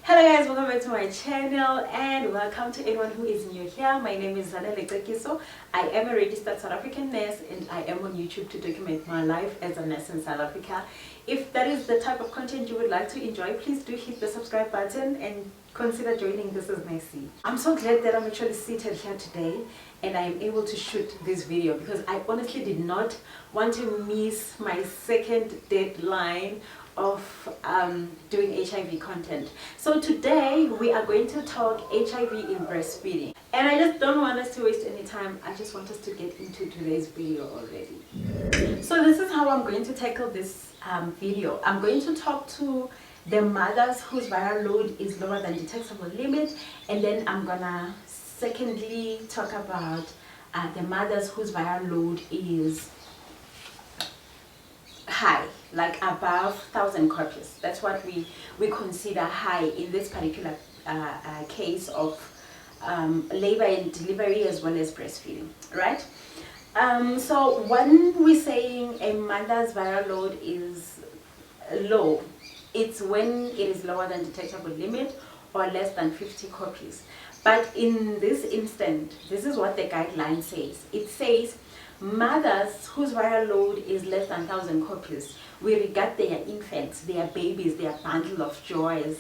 Hello guys, welcome back to my channel and welcome to anyone who is new here. My name is Zana Letekiso. I am a registered South African nurse and I am on YouTube to document my life as a nurse in South Africa. If that is the type of content you would like to enjoy, please do hit the subscribe button and consider joining This Is Messy. I'm so glad that I'm actually seated here today and I am able to shoot this video because I honestly did not want to miss my second deadline of doing HIV content. So today we are going to talk HIV in breastfeeding, and I just don't want us to waste any time. I just want us to get into today's video already. So this is how I'm going to tackle this video. I'm going to talk to the mothers whose viral load is lower than detectable limit, and then I'm gonna secondly talk about the mothers whose viral load is high, like above 1,000 copies. That's what we consider high in this particular case of labor and delivery as well as breastfeeding, right? So when we're saying a mother's viral load is low, it's when it is lower than detectable limit or less than 50 copies. But in this instant, this is what the guideline says. It says mothers whose viral load is less than 1,000 copies, we regard their infants, their babies, their bundle of joys.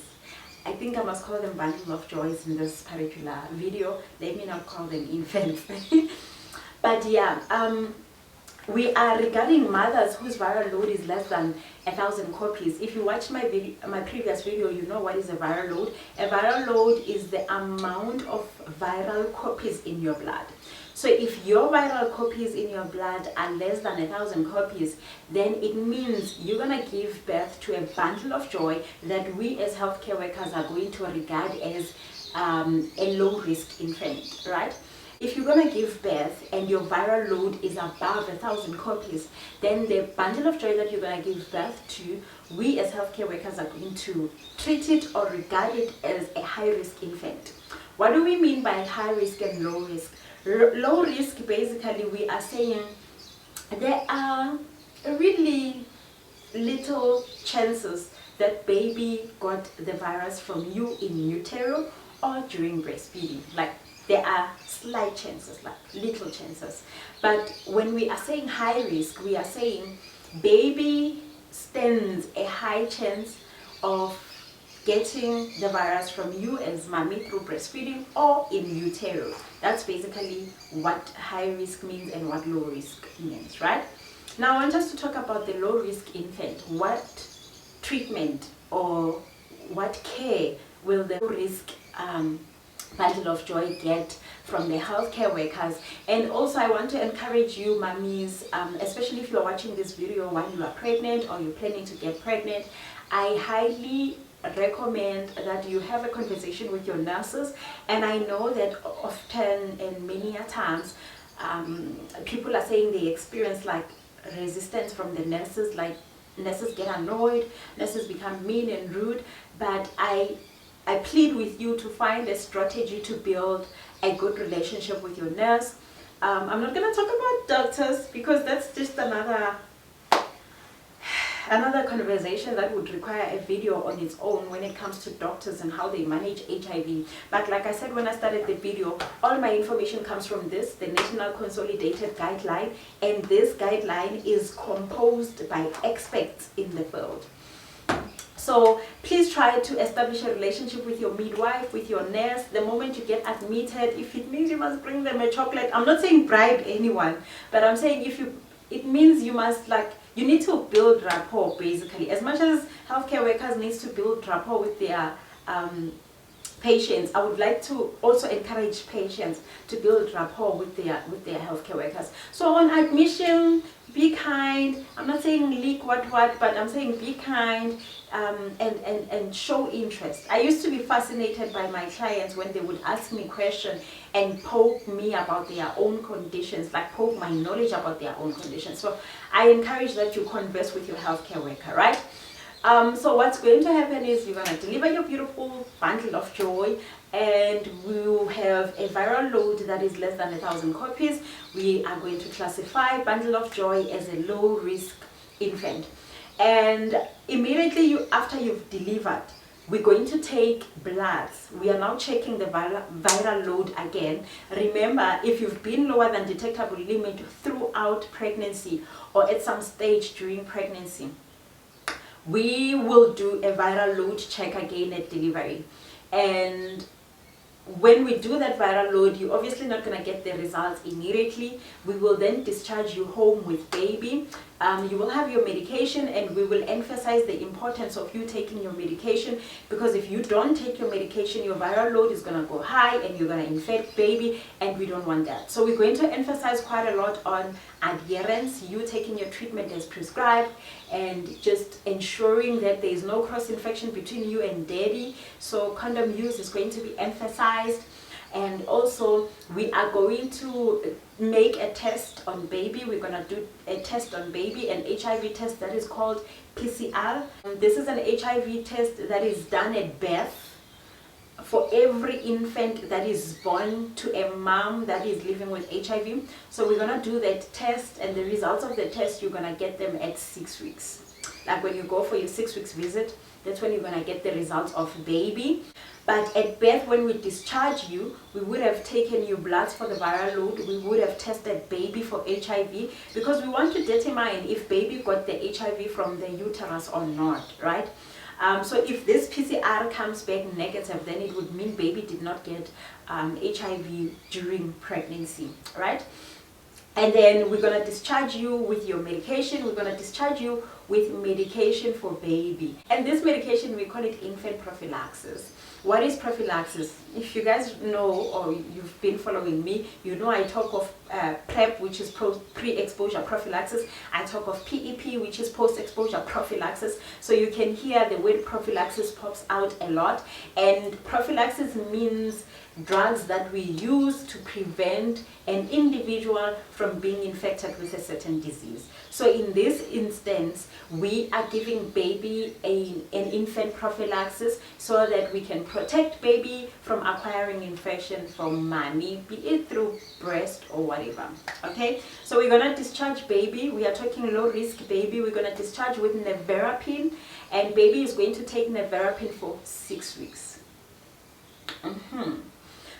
I think I must call them bundle of joys in this particular video. Let me not call them infants. But yeah, we are regarding mothers whose viral load is less than 1,000 copies. If you watched my previous video, you know what is a viral load. A viral load is the amount of viral copies in your blood. So if your viral copies in your blood are less than 1,000 copies, then it means you're gonna give birth to a bundle of joy that we as healthcare workers are going to regard as a low-risk infant, right? If you're gonna give birth and your viral load is above 1,000 copies, then the bundle of joy that you're gonna give birth to, we as healthcare workers are going to treat it or regard it as a high-risk infant. What do we mean by high risk and low risk? Low risk, basically, we are saying there are really little chances that baby got the virus from you in utero or during breastfeeding. Like, there are slight chances, like little chances. But when we are saying high risk, we are saying baby stands a high chance of getting the virus from you as mommy through breastfeeding or in utero. That's basically what high risk means and what low risk means, right? Now I want us to talk about the low risk infant. What treatment or what care will the low risk bundle of joy get from the healthcare workers? And also I want to encourage you mummies, especially if you're watching this video while you are pregnant or you're planning to get pregnant, I highly recommend that you have a conversation with your nurses. And I know that often and many a times people are saying they experience like resistance from the nurses, like nurses get annoyed, nurses become mean and rude. But I plead with you to find a strategy to build a good relationship with your nurse. I'm not going to talk about doctors because that's just another conversation that would require a video on its own when it comes to doctors and how they manage HIV. But like I said when I started the video, all my information comes from this, the National Consolidated Guideline, and this guideline is composed by experts in the field. So please try to establish a relationship with your midwife, with your nurse. The moment you get admitted, if it means you must bring them a chocolate, I'm not saying bribe anyone, but I'm saying it means you must, like, you need to build rapport basically. As much as healthcare workers need to build rapport with their patients, I would like to also encourage patients to build rapport with their healthcare workers. So on admission, be kind. I'm not saying leak what, but I'm saying be kind and show interest. I used to be fascinated by my clients when they would ask me questions and poke me about their own conditions, like poke my knowledge about their own conditions. So I encourage that you converse with your healthcare worker, right? So what's going to happen is you're going to deliver your beautiful bundle of joy, and we will have a viral load that is less than 1,000 copies. We are going to classify bundle of joy as a low risk infant. And immediately after you've delivered, we're going to take bloods. We are now checking the viral load again. Remember, if you've been lower than detectable limit throughout pregnancy or at some stage during pregnancy, we will do a viral load check again at delivery. And when we do that viral load, you're obviously not going to get the results immediately. We will then discharge you home with baby. You will have your medication, and we will emphasize the importance of you taking your medication, because if you don't take your medication, your viral load is going to go high and you're going to infect baby, and we don't want that. So we're going to emphasize quite a lot on adherence, you taking your treatment as prescribed, and just ensuring that there is no cross-infection between you and daddy. So condom use is going to be emphasized. And also we are going to make a test on baby. We're going to do a test on baby, an HIV test that is called PCR. This is an HIV test that is done at birth for every infant that is born to a mom that is living with HIV. So we're going to do that test, and the results of the test, you're going to get them at 6 weeks. Like when you go for your 6 weeks visit, that's when you're going to get the results of baby. But at birth, when we discharge you, we would have taken your bloods for the viral load. We would have tested baby for HIV, because we want to determine if baby got the HIV from the uterus or not, right? So if this PCR comes back negative, then it would mean baby did not get HIV during pregnancy, right? And then we're going to discharge you with your medication. We're going to discharge you with medication for baby. And this medication, we call it infant prophylaxis. What is prophylaxis? If you guys know, or you've been following me, you know I talk of PrEP, which is pre-exposure prophylaxis. I talk of PEP, which is post-exposure prophylaxis. So you can hear the word prophylaxis pops out a lot. And prophylaxis means drugs that we use to prevent an individual from being infected with a certain disease. So in this instance, we are giving baby an infant prophylaxis so that we can protect baby from acquiring infection from mommy, be it through breast or whatever. Okay, so we're going to discharge baby. We are talking low risk baby. We're going to discharge with nevirapine, and baby is going to take nevirapine for 6 weeks.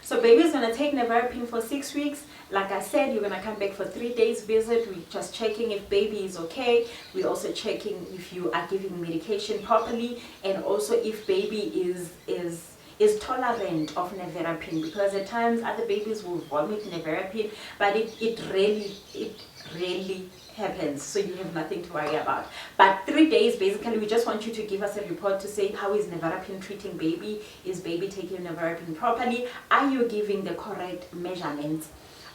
So baby is going to take nevirapine for 6 weeks. Like I said, you're going to come back for 3 days visit. We're just checking if baby is okay. We're also checking if you are giving medication properly, and also if baby is tolerant of nevirapine, because at times other babies will vomit nevirapine, but it rarely happens, so you have nothing to worry about. But 3 days, basically, we just want you to give us a report to say, how is nevirapine treating baby? Is baby taking nevirapine properly? Are you giving the correct measurements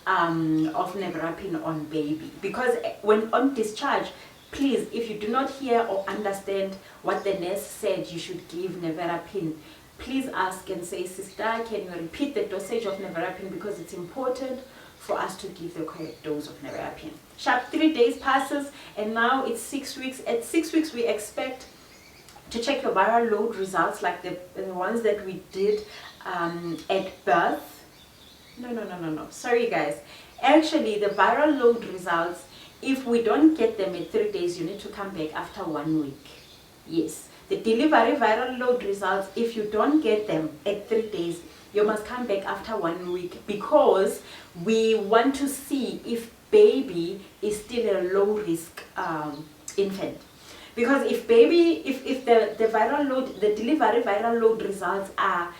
of nevirapine on baby? Because when on discharge, please, if you do not hear or understand what the nurse said you should give nevirapine, please ask and say, sister, can you repeat the dosage of nevirapine, because it's important for us to give the correct dose of nevirapine. Sharp 3 days passes, and now it's 6 weeks. At 6 weeks, we expect to check your viral load results, like the ones that we did at birth. No. Sorry, guys. Actually, the viral load results, if we don't get them at 3 days, you need to come back after 1 week. Yes. The delivery viral load results, if you don't get them at 3 days, you must come back after 1 week, because we want to see if baby is still a low risk infant. Because if baby, if the viral load, the delivery viral load results are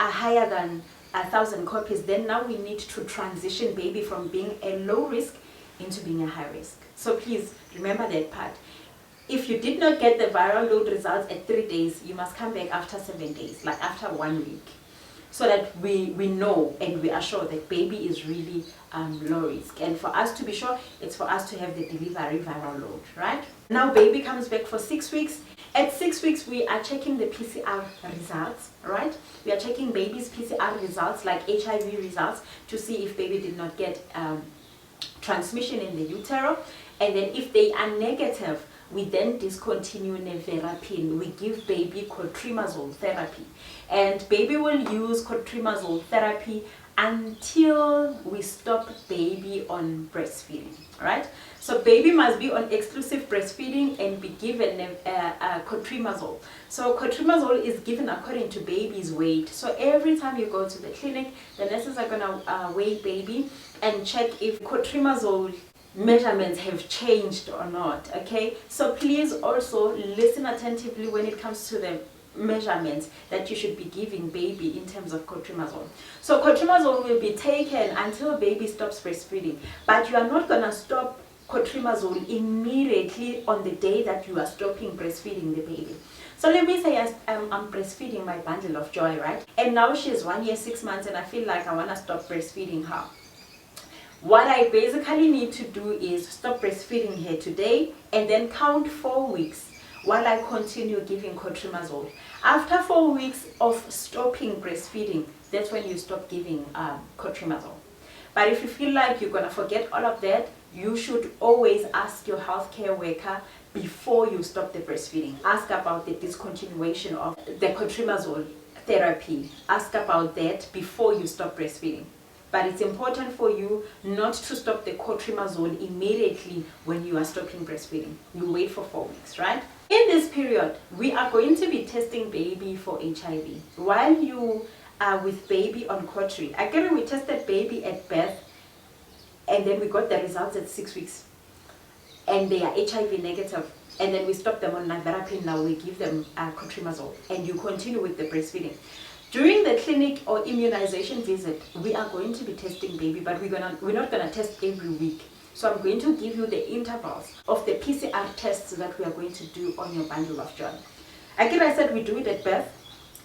higher than 1,000 copies, then now we need to transition baby from being a low risk into being a high risk. So please remember that part. If you did not get the viral load results at 3 days, you must come back after 7 days, like after 1 week, so that we know and we are sure that baby is really low risk. And for us to be sure, it's for us to have the delivery viral load, right? Now baby comes back for 6 weeks. At 6 weeks, we are checking the PCR results, right? We are checking baby's PCR results, like HIV results, to see if baby did not get transmission in the utero. And then if they are negative, we then discontinue nevirapine. We give baby cotrimazole therapy. And baby will use cotrimazole therapy until we stop baby on breastfeeding, right? So baby must be on exclusive breastfeeding and be given cotrimazole. So cotrimazole is given according to baby's weight. So every time you go to the clinic, the nurses are gonna weigh baby and check if cotrimazole measurements have changed or not. Okay, so please also listen attentively when it comes to the measurements that you should be giving baby in terms of cotrimazole. So cotrimazole will be taken until baby stops breastfeeding, but you are not gonna stop cotrimazole immediately on the day that you are stopping breastfeeding the baby. So let me say I'm breastfeeding my bundle of joy, right? And now she's 1 year 6 months and I feel like I want to stop breastfeeding her. What I basically need to do is stop breastfeeding her today and then count 4 weeks while I continue giving cotrimazole. After 4 weeks of stopping breastfeeding, that's when you stop giving cotrimazole. But if you feel like you're going to forget all of that, you should always ask your healthcare worker before you stop the breastfeeding. Ask about the discontinuation of the cotrimazole therapy. Ask about that before you stop breastfeeding. But it's important for you not to stop the cotrimazole immediately when you are stopping breastfeeding. You wait for 4 weeks, right? In this period, we are going to be testing baby for HIV. While you are with baby on cotri, again, we tested baby at birth and then we got the results at 6 weeks. And they are HIV negative. And then we stop them on nevirapine. Now we give them cotrimazole and you continue with the breastfeeding. During the clinic or immunization visit, we are going to be testing baby, but we're not gonna test every week. So I'm going to give you the intervals of the PCR tests that we are going to do on your bundle of joy. Again, I said we do it at birth,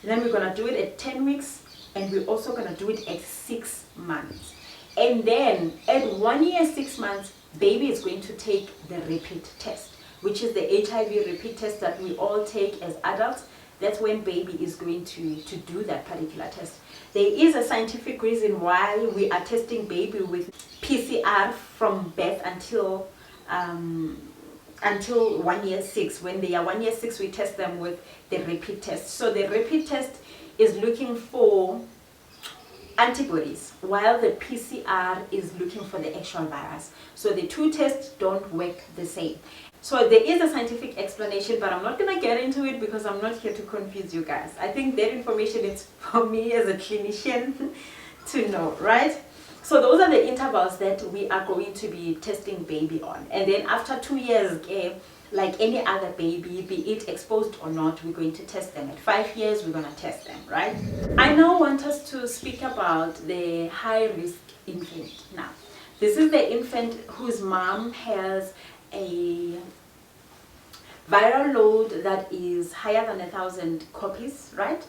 then we're gonna do it at 10 weeks, and we're also gonna do it at 6 months. And then at 1 year, 6 months, baby is going to take the repeat test, which is the HIV repeat test that we all take as adults. That's when baby is going to do that particular test. There is a scientific reason why we are testing baby with PCR from birth until 1 year 6. When they are 1 year 6, we test them with the repeat test. So the repeat test is looking for antibodies, while the PCR is looking for the actual virus. So the two tests don't work the same. So there is a scientific explanation, but I'm not going to get into it because I'm not here to confuse you guys. I think that information is for me as a clinician to know, right? So those are the intervals that we are going to be testing baby on. And then after 2 years, like any other baby, be it exposed or not, we're going to test them. At 5 years, we're going to test them, right? I now want us to speak about the high-risk infant. Now, this is the infant whose mom has a viral load that is higher than 1,000 copies, right?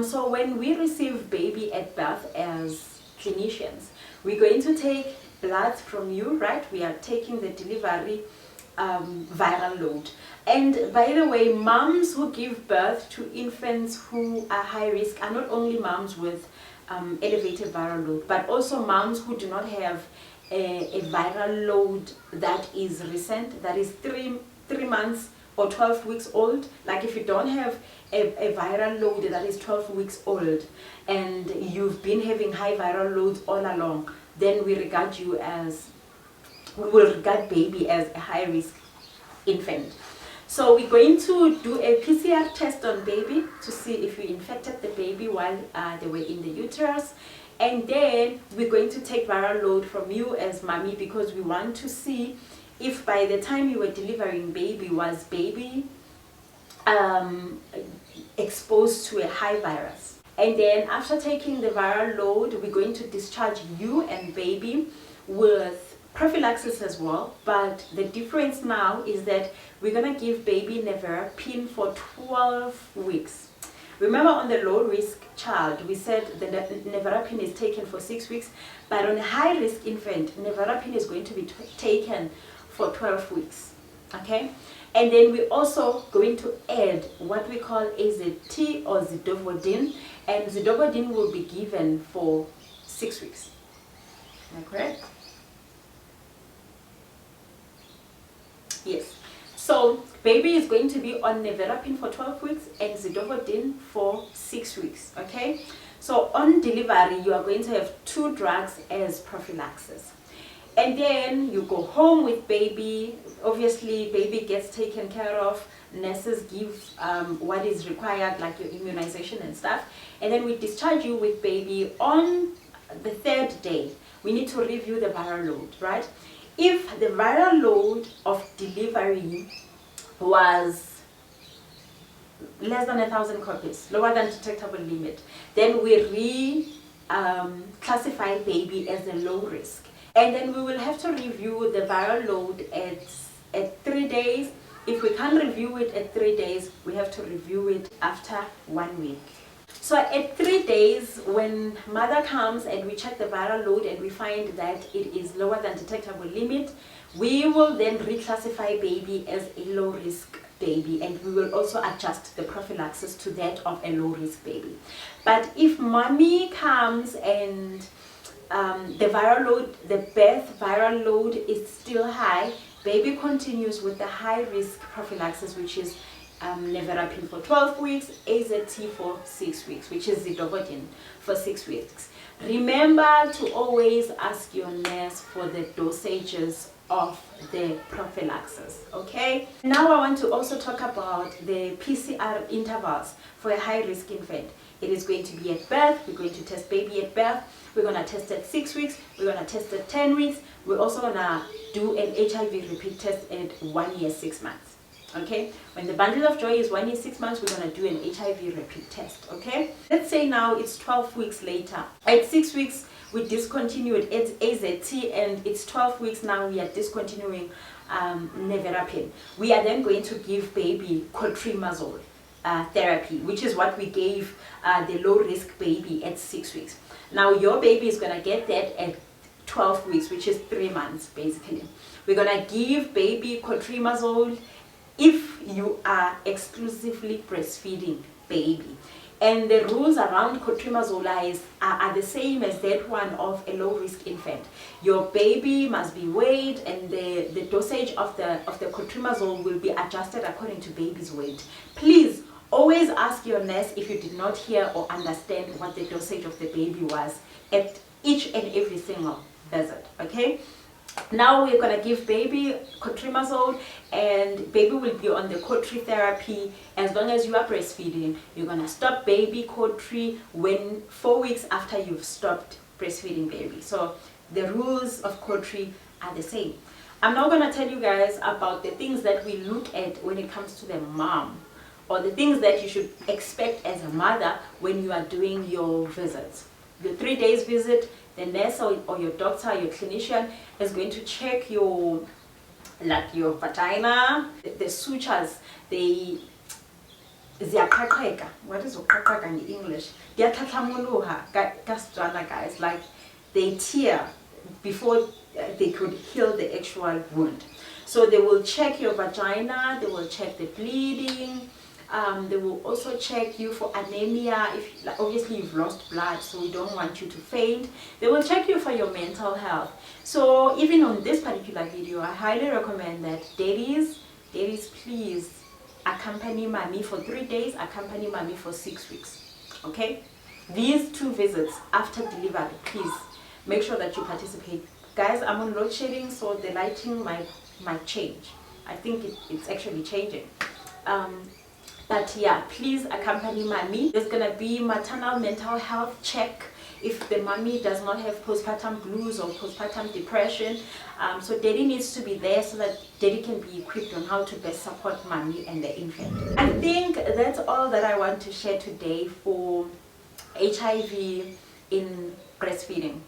So when we receive baby at birth as clinicians, we're going to take blood from you, right? We are taking the delivery viral load. And by the way, moms who give birth to infants who are high risk are not only moms with elevated viral load, but also moms who do not have a viral load that is recent, that is 3 months or 12 weeks old. Like if you don't have a viral load that is 12 weeks old and you've been having high viral loads all along, then we will regard baby as a high risk infant. So we're going to do a PCR test on baby to see if we infected the baby while they were in the uterus. And then we're going to take viral load from you as mommy because we want to see if by the time you were delivering baby, was baby exposed to a high virus. And then after taking the viral load, we're going to discharge you and baby with prophylaxis as well. But the difference now is that we're going to give baby nevirapine for 12 weeks. Remember, on the low-risk child, we said the nevirapine is taken for 6 weeks, but on a high-risk infant, nevirapine is going to be taken for 12 weeks, okay? And then we're also going to add what we call AZT or zidovudine, and zidovudine will be given for 6 weeks. Am I correct? Yes. So baby is going to be on nevirapine for 12 weeks and zidovudine for 6 weeks, okay? So on delivery, you are going to have 2 drugs as prophylaxis. And then you go home with baby. Obviously, baby gets taken care of. Nurses give what is required, like your immunization and stuff. And then we discharge you with baby. On the 3rd day, we need to review the viral load, right? If the viral load of delivery was less than 1,000 copies, lower than detectable limit, then we classify baby as a low risk. And then we will have to review the viral load at 3 days. If we can't review it at 3 days, we have to review it after 1 week. So at 3 days, when mother comes and we check the viral load and we find that it is lower than detectable limit, we will then reclassify baby as a low risk baby, and we will also adjust the prophylaxis to that of a low risk baby. But if mommy comes and the viral load, the birth viral load is still high, baby continues with the high risk prophylaxis, which is nevirapine for 12 weeks, AZT for 6 weeks, which is zidovudine for 6 weeks. Remember to always ask your nurse for the dosages of the prophylaxis, okay? Now I want to also talk about the PCR intervals for a high risk infant. It is going to be at birth. We're going to test baby at birth. We're going to test at 6 weeks. We're going to test at 10 weeks. We're also going to do an HIV repeat test at 1 year, 6 months. Okay, when the bundle of joy is 1 year, 6 months, we're going to do an HIV repeat test. Okay, let's say now it's 12 weeks later. At 6 weeks, we discontinued AZT, and it's 12 weeks now, we are discontinuing nevirapine. We are then going to give baby cotrimazole therapy, which is what we gave the low risk baby at 6 weeks. Now your baby is going to get that at 12 weeks, which is 3 months basically. We're going to give baby cotrimazole if you are exclusively breastfeeding baby. And the rules around cotrimazole are the same as that one of a low risk infant. Your baby must be weighed, and the dosage of the cotrimazole will be adjusted according to baby's weight. Please always ask your nurse if you did not hear or understand what the dosage of the baby was at each and every single visit, okay? Now we're going to give baby cotrimazole, and baby will be on the cotri therapy as long as you are breastfeeding. You're going to stop baby cotri when 4 weeks after you've stopped breastfeeding baby. So the rules of cotri are the same. I'm now going to tell you guys about the things that we look at when it comes to the mom, or the things that you should expect as a mother when you are doing your visits. Your 3 days visit, the nurse or your doctor, your clinician is going to check your vagina, the sutures, ziyaqhaqheka. What is uqhaqheka in English? Guys, like they tear before they could heal the actual wound. So they will check your vagina, they will check the bleeding. They will also check you for anemia. If obviously you've lost blood, so we don't want you to faint. They will check you for your mental health. So even on this particular video, I highly recommend that daddies, please accompany mommy for 3 days, accompany mommy for 6 weeks. Okay, these 2 visits after delivery, please make sure that you participate. Guys, I'm on load shedding, so the lighting might change. I think it's actually changing. But yeah, please accompany mommy. There's gonna be maternal mental health check if the mommy does not have postpartum blues or postpartum depression. So daddy needs to be there so that daddy can be equipped on how to best support mommy and the infant. I think that's all that I want to share today for HIV in breastfeeding.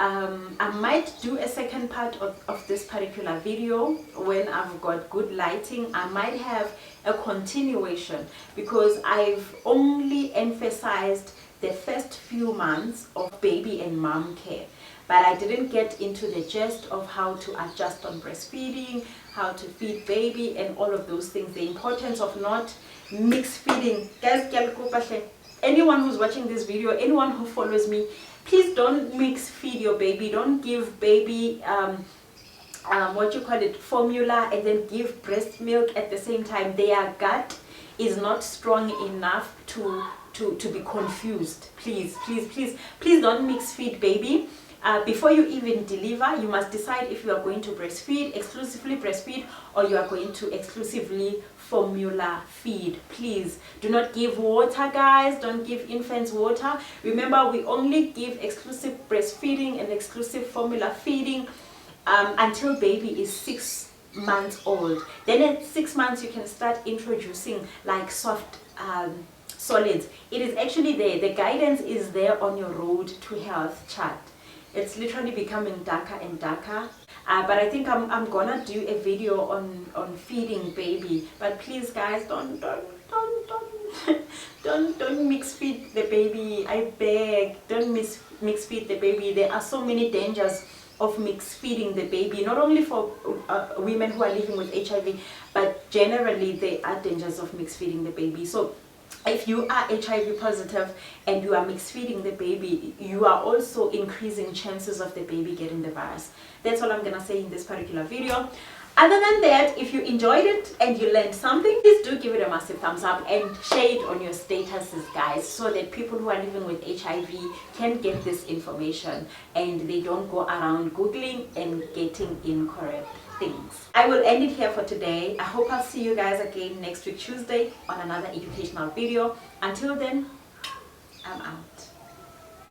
I might do a second part of this particular video when I've got good lighting. I might have a continuation because I've only emphasized the first few months of baby and mom care, but I didn't get into the gist of how to adjust on breastfeeding, how to feed baby, and all of those things, the importance of not mix feeding. Guys, anyone who's watching this video, anyone who follows me, please don't mix feed your baby. Don't give baby formula and then give breast milk at the same time. Their gut is not strong enough to to be confused. Please, please, please, please don't mix feed baby. Before you even deliver, you must decide if you are going to exclusively breastfeed, or you are going to exclusively formula feed. Please do not give water, guys. Don't give infants water. Remember, we only give exclusive breastfeeding and exclusive formula feeding until baby is 6 months old. Then at 6 months you can start introducing like soft solids. It is actually there. The guidance is there on your road to health chart. It's literally becoming darker and darker, but I think I'm gonna do a video on feeding baby. But please guys, don't mix feed the baby. I beg, don't mix feed the baby. There are so many dangers of mix feeding the baby, not only for women who are living with HIV, but generally there are dangers of mix feeding the baby. So if you are HIV positive and you are mix feeding the baby, you are also increasing chances of the baby getting the virus. That's all I'm gonna say in this particular video. Other than that, if you enjoyed it and you learned something, please do give it a massive thumbs up and share it on your statuses, guys, so that people who are living with HIV can get this information and they don't go around Googling and getting incorrect things. I will end it here for today. I hope I'll see you guys again next week Tuesday on another educational video. Until then, I'm out.